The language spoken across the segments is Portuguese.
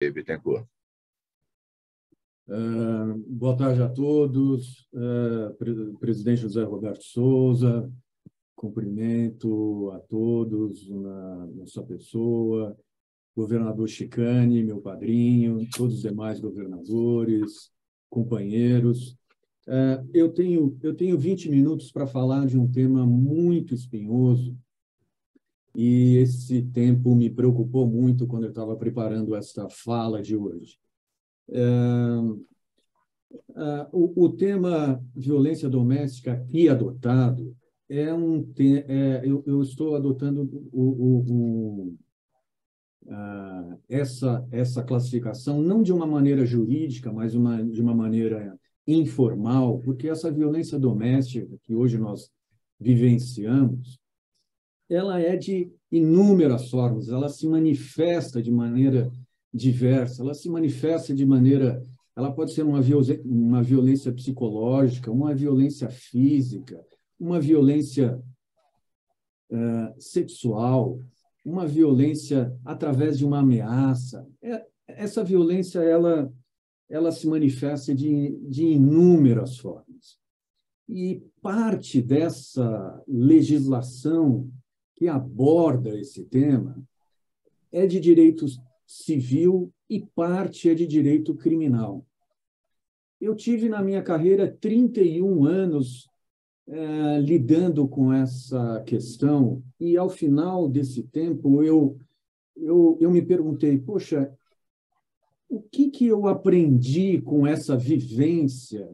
Bittencourt. Boa tarde a todos. Presidente José Roberto Souza, cumprimento a todos na sua pessoa, governador Chicane, meu padrinho, todos os demais governadores, companheiros. Eu tenho 20 minutos para falar de um tema muito espinhoso, e esse tempo me preocupou muito quando eu estava preparando esta fala de hoje. O tema violência doméstica aqui adotado eu estou adotando essa classificação não de uma maneira jurídica, mas de uma maneira informal, porque essa violência doméstica que hoje nós vivenciamos, ela é de inúmeras formas, ela se manifesta de maneira diversa, ela se manifesta de maneira... Ela pode ser uma violência psicológica, uma violência física, uma violência sexual, uma violência através de uma ameaça. Essa violência ela se manifesta de inúmeras formas. E parte dessa legislação que aborda esse tema é de direito civil e parte é de direito criminal. Eu tive na minha carreira 31 anos lidando com essa questão, e ao final desse tempo eu me perguntei, poxa, o que eu aprendi com essa vivência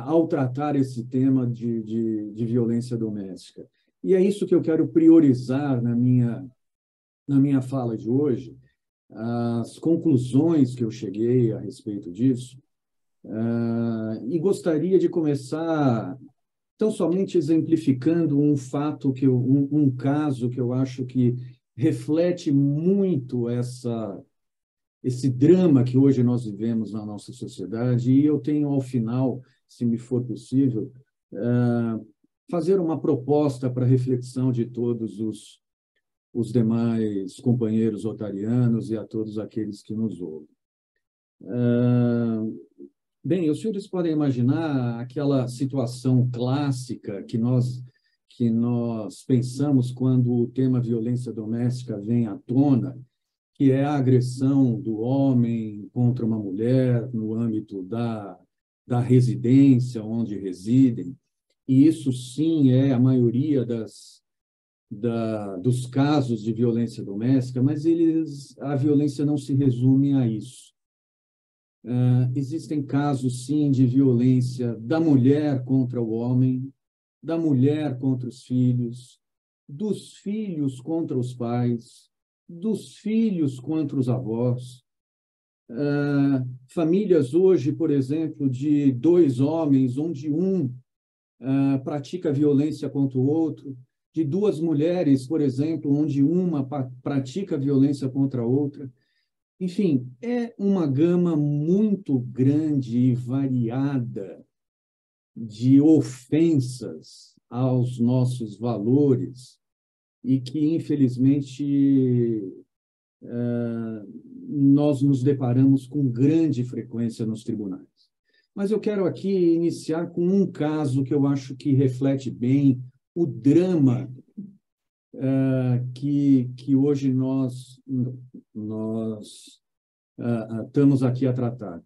ao tratar esse tema de violência doméstica? E é isso que eu quero priorizar na minha fala de hoje, as conclusões que eu cheguei a respeito disso, e gostaria de começar tão somente exemplificando um fato, um caso que eu acho que reflete muito esse drama que hoje nós vivemos na nossa sociedade, e eu tenho, ao final, se me for possível, fazer uma proposta para reflexão de todos os demais companheiros otarianos e a todos aqueles que nos ouvem. Bem, os senhores podem imaginar aquela situação clássica que nós pensamos quando o tema violência doméstica vem à tona, que é a agressão do homem contra uma mulher no âmbito da residência onde residem. E isso, sim, é a maioria dos casos de violência doméstica, mas a violência não se resume a isso. Existem casos, sim, de violência da mulher contra o homem, da mulher contra os filhos, dos filhos contra os pais, dos filhos contra os avós. Famílias hoje, por exemplo, de dois homens, onde um pratica violência contra o outro, de duas mulheres, por exemplo, onde uma pratica violência contra a outra. Enfim, é uma gama muito grande e variada de ofensas aos nossos valores e que, infelizmente, nós nos deparamos com grande frequência nos tribunais. Mas eu quero aqui iniciar com um caso que eu acho que reflete bem o drama que hoje nós estamos aqui a tratar.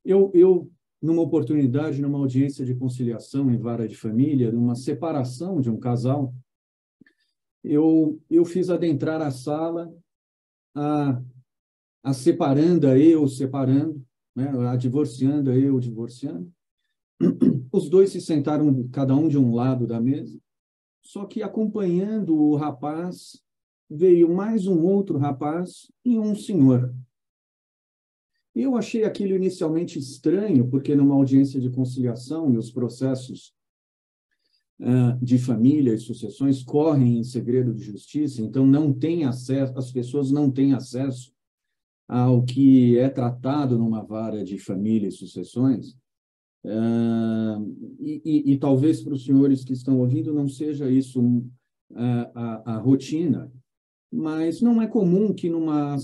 Eu, numa oportunidade, numa audiência de conciliação em vara de família, numa separação de um casal, eu fiz adentrar a sala a separanda, né, a divorcianda, eu divorciando. Os dois se sentaram, cada um de um lado da mesa, só que acompanhando o rapaz, veio mais um outro rapaz e um senhor. Eu achei aquilo inicialmente estranho, porque numa audiência de conciliação e os processos de família e sucessões correm em segredo de justiça, então não tem acesso, as pessoas não têm acesso ao que é tratado numa vara de família e sucessões. E talvez para os senhores que estão ouvindo não seja isso a rotina, mas não é comum que numa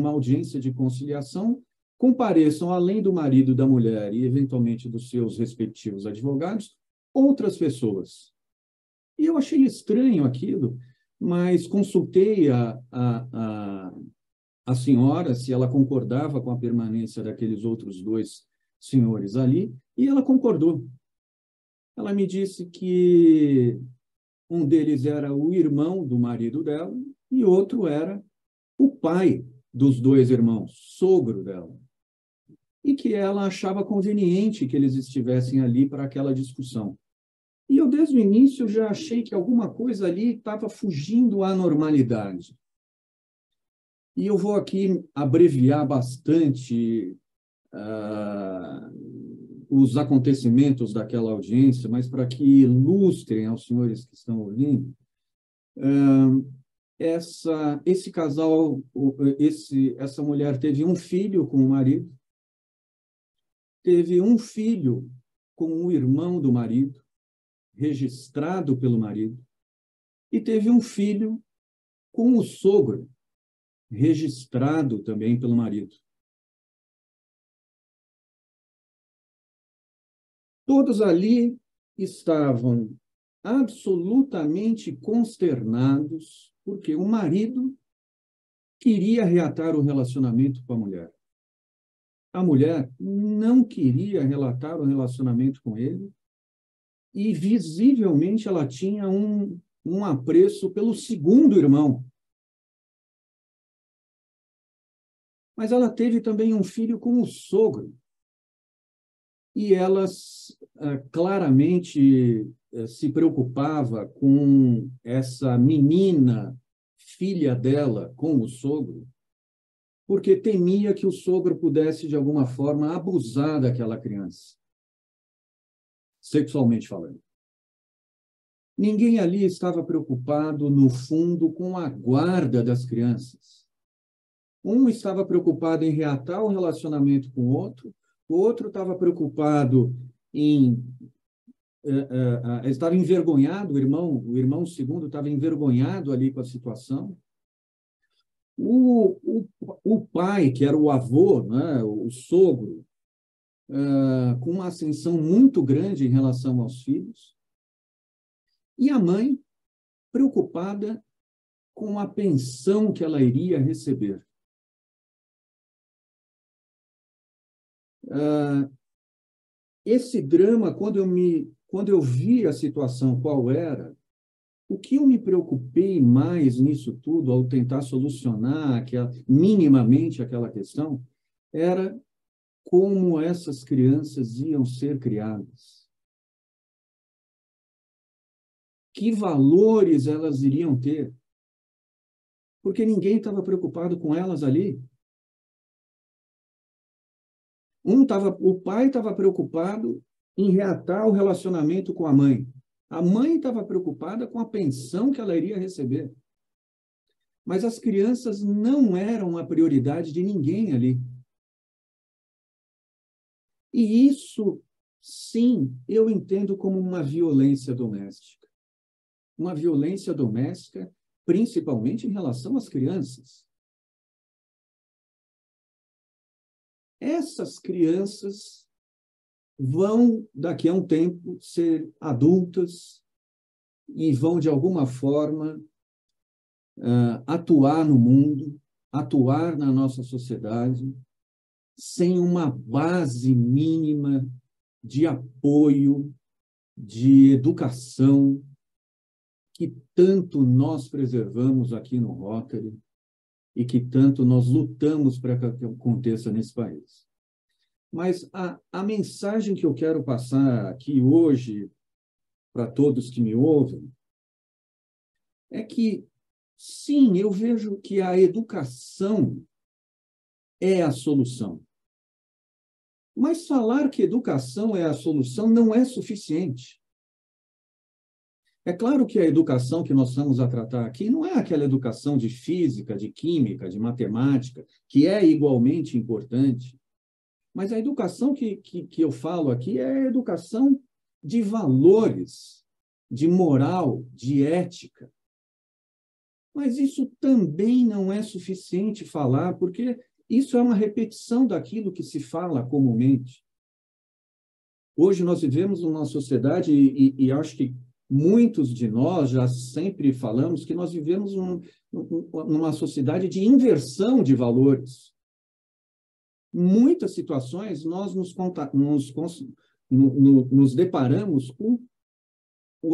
audiência de conciliação compareçam, além do marido da mulher e, eventualmente, dos seus respectivos advogados, outras pessoas. E eu achei estranho aquilo, mas consultei a senhora se ela concordava com a permanência daqueles outros dois senhores ali, e ela concordou. Ela me disse que um deles era o irmão do marido dela e outro era o pai dos dois irmãos, sogro dela. E que ela achava conveniente que eles estivessem ali para aquela discussão. E eu, desde o início, já achei que alguma coisa ali estava fugindo à normalidade. E eu vou aqui abreviar bastante os acontecimentos daquela audiência, mas para que ilustrem aos senhores que estão ouvindo, esse casal, essa mulher teve um filho com o marido, teve um filho com o irmão do marido, registrado pelo marido, e teve um filho com o sogro, registrado também pelo marido. Todos ali estavam absolutamente consternados porque o marido queria reatar o relacionamento com a mulher. A mulher não queria relatar o relacionamento com ele e, visivelmente, ela tinha um apreço pelo segundo irmão. Mas ela teve também um filho com o sogro. E ela claramente se preocupava com essa menina, filha dela, com o sogro, porque temia que o sogro pudesse, de alguma forma, abusar daquela criança, sexualmente falando. Ninguém ali estava preocupado, no fundo, com a guarda das crianças. Um estava preocupado em reatar o relacionamento com o outro estava preocupado em... estava envergonhado, o irmão segundo estava envergonhado ali com a situação. O pai, que era o avô, né, o sogro, com uma ascensão muito grande em relação aos filhos. E a mãe, preocupada com a pensão que ela iria receber. Esse drama, quando eu vi a situação qual era, o que eu me preocupei mais nisso tudo, ao tentar solucionar minimamente aquela questão, era como essas crianças iam ser criadas. Que valores elas iriam ter? Porque ninguém estava preocupado com elas ali. O pai estava preocupado em reatar o relacionamento com a mãe. A mãe estava preocupada com a pensão que ela iria receber. Mas as crianças não eram a prioridade de ninguém ali. E isso, sim, eu entendo como uma violência doméstica. Uma violência doméstica, principalmente em relação às crianças. Essas crianças vão, daqui a um tempo, ser adultas e vão, de alguma forma, atuar no mundo, atuar na nossa sociedade, sem uma base mínima de apoio, de educação, que tanto nós preservamos aqui no Rotary e que tanto nós lutamos para que aconteça nesse país. Mas a mensagem que eu quero passar aqui hoje para todos que me ouvem é que, sim, eu vejo que a educação é a solução. Mas falar que educação é a solução não é suficiente. É claro que a educação que nós estamos a tratar aqui não é aquela educação de física, de química, de matemática, que é igualmente importante. Mas a educação que eu falo aqui é a educação de valores, de moral, de ética. Mas isso também não é suficiente falar, porque isso é uma repetição daquilo que se fala comumente. Hoje nós vivemos numa sociedade, e acho que muitos de nós já sempre falamos que nós vivemos numa sociedade de inversão de valores. Em muitas situações, nós nos deparamos com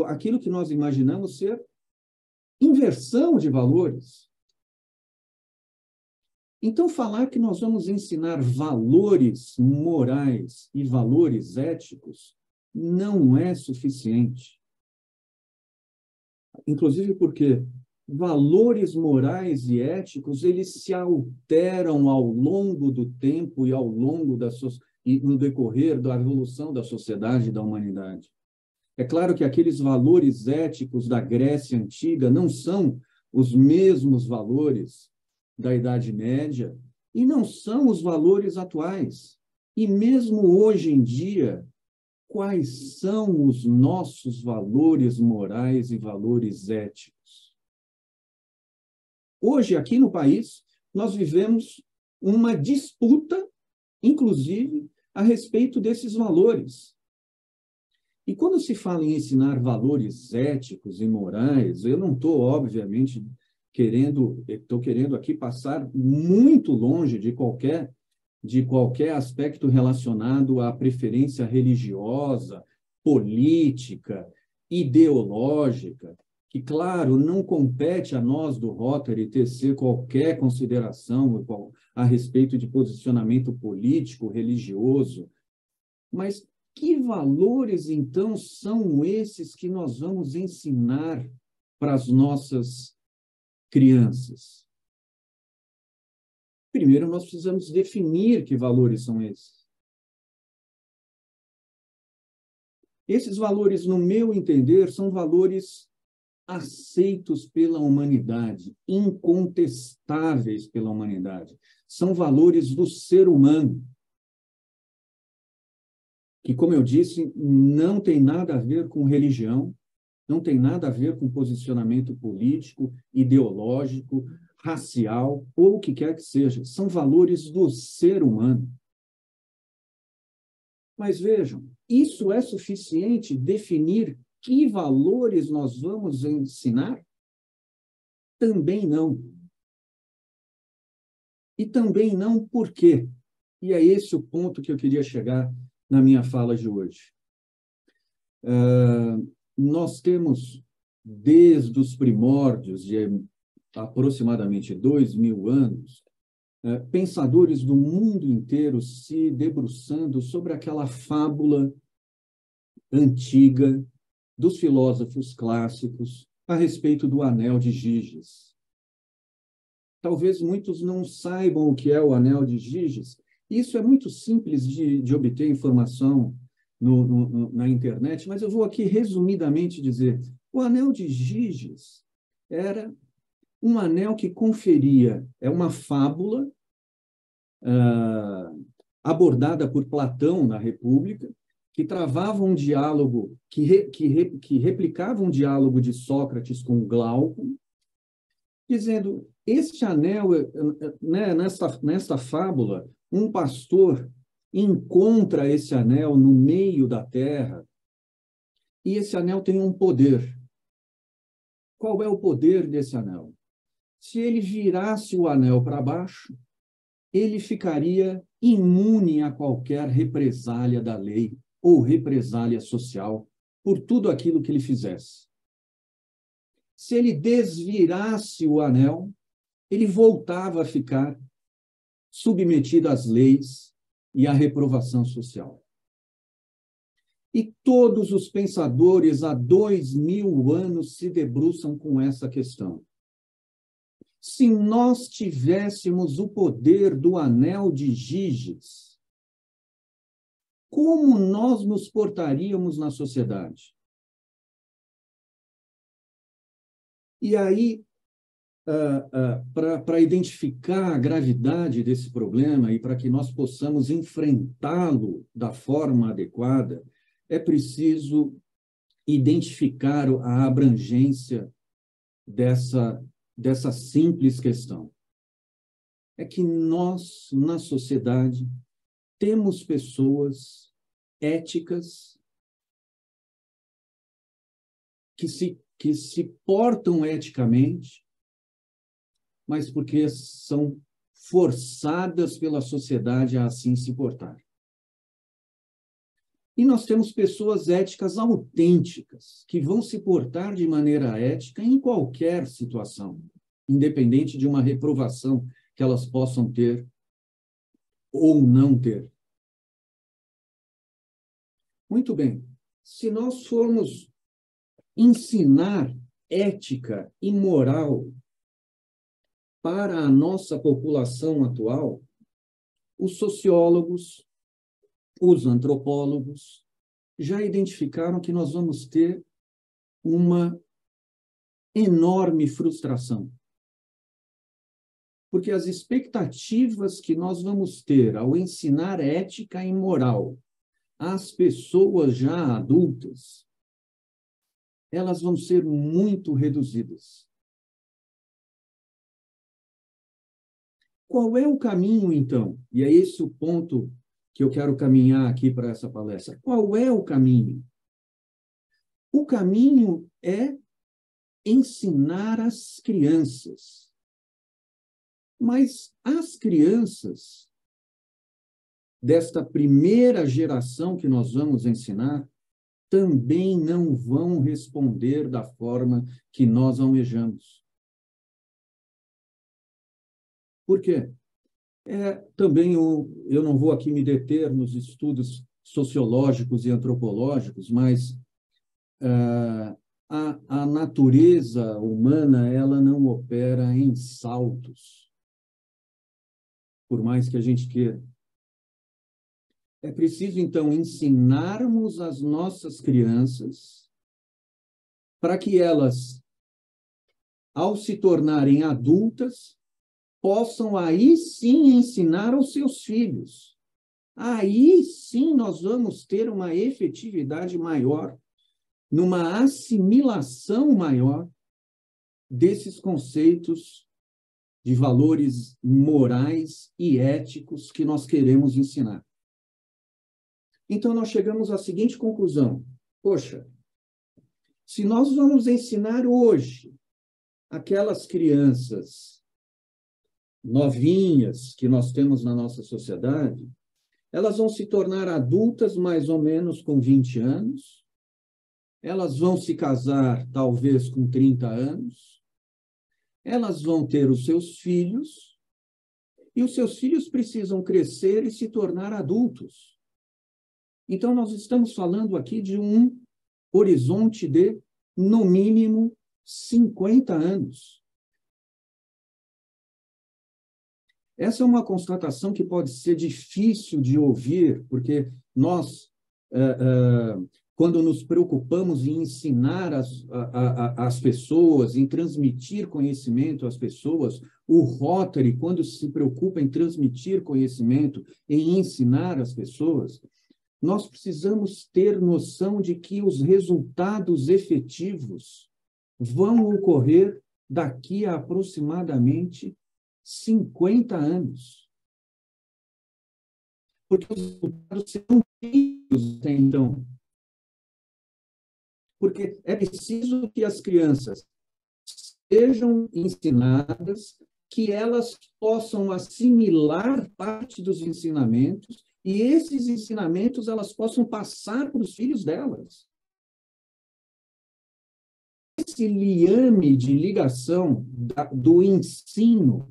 aquilo que nós imaginamos ser inversão de valores. Então, falar que nós vamos ensinar valores morais e valores éticos não é suficiente. Inclusive porque valores morais e éticos, eles se alteram ao longo do tempo e ao longo e no decorrer da evolução da sociedade e da humanidade. É claro que aqueles valores éticos da Grécia Antiga não são os mesmos valores da Idade Média e não são os valores atuais. E mesmo hoje em dia, quais são os nossos valores morais e valores éticos? Hoje, aqui no país, nós vivemos uma disputa, inclusive, a respeito desses valores. E quando se fala em ensinar valores éticos e morais, eu não estou, obviamente, estou querendo aqui passar muito longe de qualquer aspecto relacionado à preferência religiosa, política, ideológica, que, claro, não compete a nós do Rotary tecer qualquer consideração a respeito de posicionamento político, religioso, mas que valores, então, são esses que nós vamos ensinar para as nossas crianças? Primeiro, nós precisamos definir que valores são esses. Esses valores, no meu entender, são valores aceitos pela humanidade, incontestáveis pela humanidade. São valores do ser humano, que, como eu disse, não tem nada a ver com religião, não tem nada a ver com posicionamento político, ideológico, racial, ou o que quer que seja. São valores do ser humano. Mas vejam, isso é suficiente definir que valores nós vamos ensinar? Também não. E também não por quê? E é esse o ponto que eu queria chegar na minha fala de hoje. Nós temos, desde os primórdios, de aproximadamente 2000 anos, pensadores do mundo inteiro se debruçando sobre aquela fábula antiga dos filósofos clássicos a respeito do Anel de Giges. Talvez muitos não saibam o que é o Anel de Giges. Isso é muito simples de obter informação na internet, mas eu vou aqui resumidamente dizer: o Anel de Giges era um anel que conferia, é uma fábula abordada por Platão na República, que travava um diálogo, que replicava um diálogo de Sócrates com Glauco, dizendo: este anel, né, nessa fábula, um pastor encontra esse anel no meio da terra, e esse anel tem um poder. Qual é o poder desse anel? Se ele virasse o anel para baixo, ele ficaria imune a qualquer represália da lei ou represália social por tudo aquilo que ele fizesse. Se ele desvirasse o anel, ele voltava a ficar submetido às leis e à reprovação social. E todos os pensadores há 2000 anos se debruçam com essa questão. Se nós tivéssemos o poder do Anel de Giges, como nós nos portaríamos na sociedade? E aí, para identificar a gravidade desse problema e para que nós possamos enfrentá-lo da forma adequada, é preciso identificar a abrangência dessa dessa simples questão. É que nós, na sociedade, temos pessoas éticas que se portam eticamente, mas porque são forçadas pela sociedade a assim se portar. E nós temos pessoas éticas autênticas, que vão se portar de maneira ética em qualquer situação, independente de uma reprovação que elas possam ter ou não ter. Muito bem. Se nós formos ensinar ética e moral para a nossa população atual, os sociólogos, os antropólogos já identificaram que nós vamos ter uma enorme frustração. Porque as expectativas que nós vamos ter ao ensinar ética e moral às pessoas já adultas, elas vão ser muito reduzidas. Qual é o caminho, então? E é esse o ponto que eu quero caminhar aqui para essa palestra. Qual é o caminho? O caminho é ensinar as crianças. Mas as crianças desta primeira geração que nós vamos ensinar também não vão responder da forma que nós almejamos. Por quê? Também eu não vou aqui me deter nos estudos sociológicos e antropológicos, mas a natureza humana ela não opera em saltos, por mais que a gente queira. É preciso, então, ensinarmos as nossas crianças para que elas, ao se tornarem adultas, possam aí sim ensinar aos seus filhos. Aí sim nós vamos ter uma efetividade maior, numa assimilação maior desses conceitos de valores morais e éticos que nós queremos ensinar. Então, nós chegamos à seguinte conclusão. Poxa, se nós vamos ensinar hoje aquelas crianças novinhas que nós temos na nossa sociedade, elas vão se tornar adultas mais ou menos com 20 anos, elas vão se casar talvez com 30 anos, elas vão ter os seus filhos, e os seus filhos precisam crescer e se tornar adultos. Então, nós estamos falando aqui de um horizonte de, no mínimo, 50 anos. Essa é uma constatação que pode ser difícil de ouvir, porque nós, quando nos preocupamos em ensinar as pessoas, em transmitir conhecimento às pessoas, o Rotary, quando se preocupa em transmitir conhecimento, em ensinar as pessoas, nós precisamos ter noção de que os resultados efetivos vão ocorrer daqui a aproximadamente 50 anos. Porque os resultados serão tímidos até então. Porque é preciso que as crianças sejam ensinadas, que elas possam assimilar parte dos ensinamentos e esses ensinamentos elas possam passar para os filhos delas. Esse liame de ligação do ensino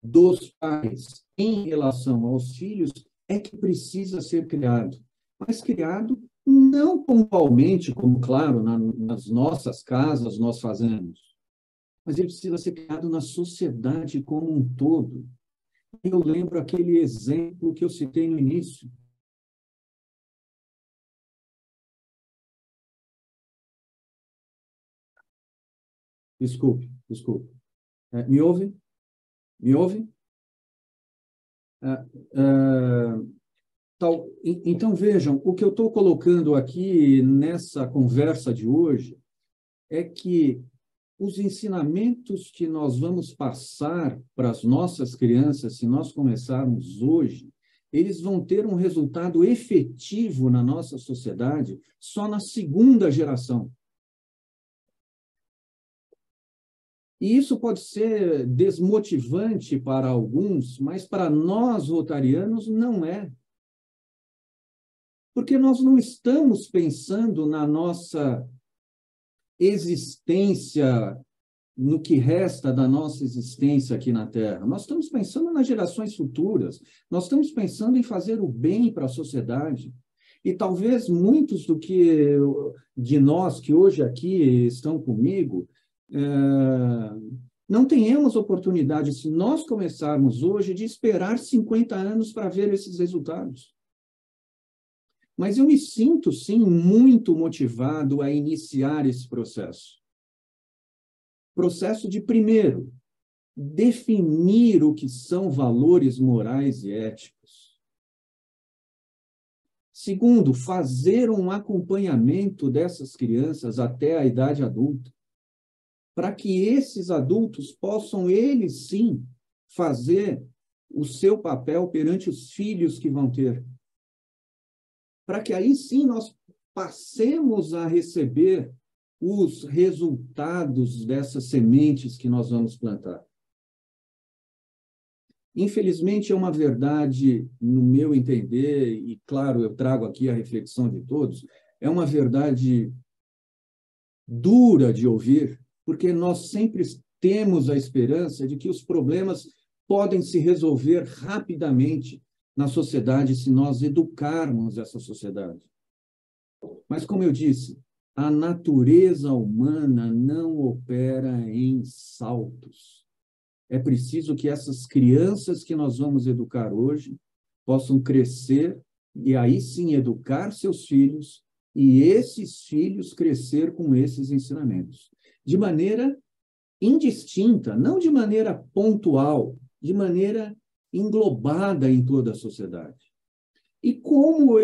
dos pais em relação aos filhos é que precisa ser criado. Mas criado não pontualmente, como, claro, nas nossas casas nós fazemos, mas ele precisa ser criado na sociedade como um todo. Eu lembro aquele exemplo que eu citei no início. Desculpe. Me ouve? Me ouve? Então, vejam, o que eu estou colocando aqui nessa conversa de hoje é que os ensinamentos que nós vamos passar para as nossas crianças, se nós começarmos hoje, eles vão ter um resultado efetivo na nossa sociedade só na segunda geração. E isso pode ser desmotivante para alguns, mas para nós, rotarianos, não é. Porque nós não estamos pensando na nossa existência, no que resta da nossa existência aqui na Terra. Nós estamos pensando nas gerações futuras, nós estamos pensando em fazer o bem para a sociedade. E talvez muitos de nós que hoje aqui estão comigo, não tenhamos oportunidade, se nós começarmos hoje, de esperar 50 anos para ver esses resultados. Mas eu me sinto, sim, muito motivado a iniciar esse processo. Processo de, primeiro, definir o que são valores morais e éticos. Segundo, fazer um acompanhamento dessas crianças até a idade adulta, para que esses adultos possam, eles sim, fazer o seu papel perante os filhos que vão ter. Para que aí sim nós passemos a receber os resultados dessas sementes que nós vamos plantar. Infelizmente, é uma verdade, no meu entender, e claro, eu trago aqui a reflexão de todos, é uma verdade dura de ouvir, porque nós sempre temos a esperança de que os problemas podem se resolver rapidamente na sociedade se nós educarmos essa sociedade. Mas, como eu disse, a natureza humana não opera em saltos. É preciso que essas crianças que nós vamos educar hoje possam crescer e aí sim educar seus filhos e esses filhos crescer com esses ensinamentos. De maneira indistinta, não de maneira pontual, de maneira englobada em toda a sociedade. E como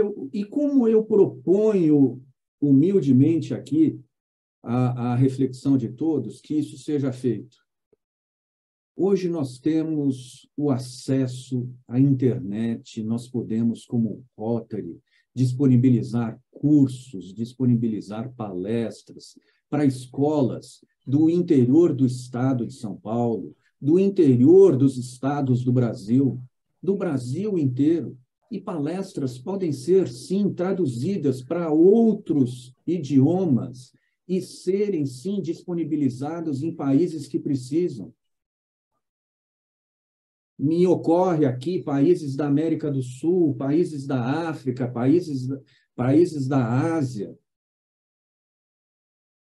eu proponho humildemente aqui a reflexão de todos, que isso seja feito. Hoje nós temos o acesso à internet, nós podemos, como Rotary, disponibilizar cursos, disponibilizar palestras para escolas do interior do estado de São Paulo, do interior dos estados do Brasil inteiro. E palestras podem ser, sim, traduzidas para outros idiomas e serem, sim, disponibilizados em países que precisam. Me ocorre aqui países da América do Sul, países da África, países da Ásia.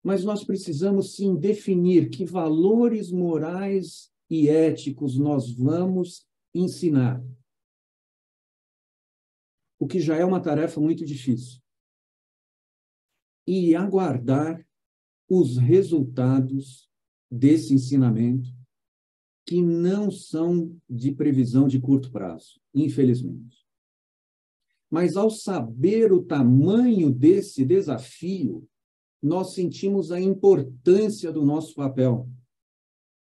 Mas nós precisamos, sim, definir que valores morais e éticos nós vamos ensinar. O que já é uma tarefa muito difícil. E aguardar os resultados desse ensinamento, que não são de previsão de curto prazo, infelizmente. Mas, ao saber o tamanho desse desafio, nós sentimos a importância do nosso papel,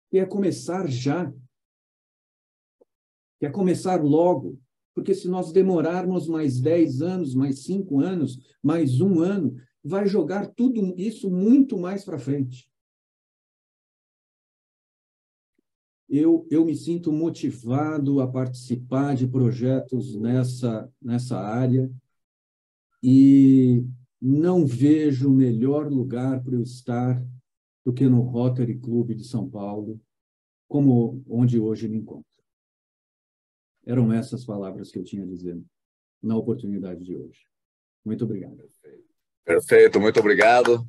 que é começar já, que é começar logo, porque se nós demorarmos mais 10 anos, mais 5 anos, mais 1 ano, vai jogar tudo isso muito mais para frente. Eu me sinto motivado a participar de projetos nessa área e não vejo melhor lugar para eu estar do que no Rotary Club de São Paulo, como onde hoje me encontro. Eram essas palavras que eu tinha a dizer na oportunidade de hoje. Muito obrigado. Perfeito, muito obrigado.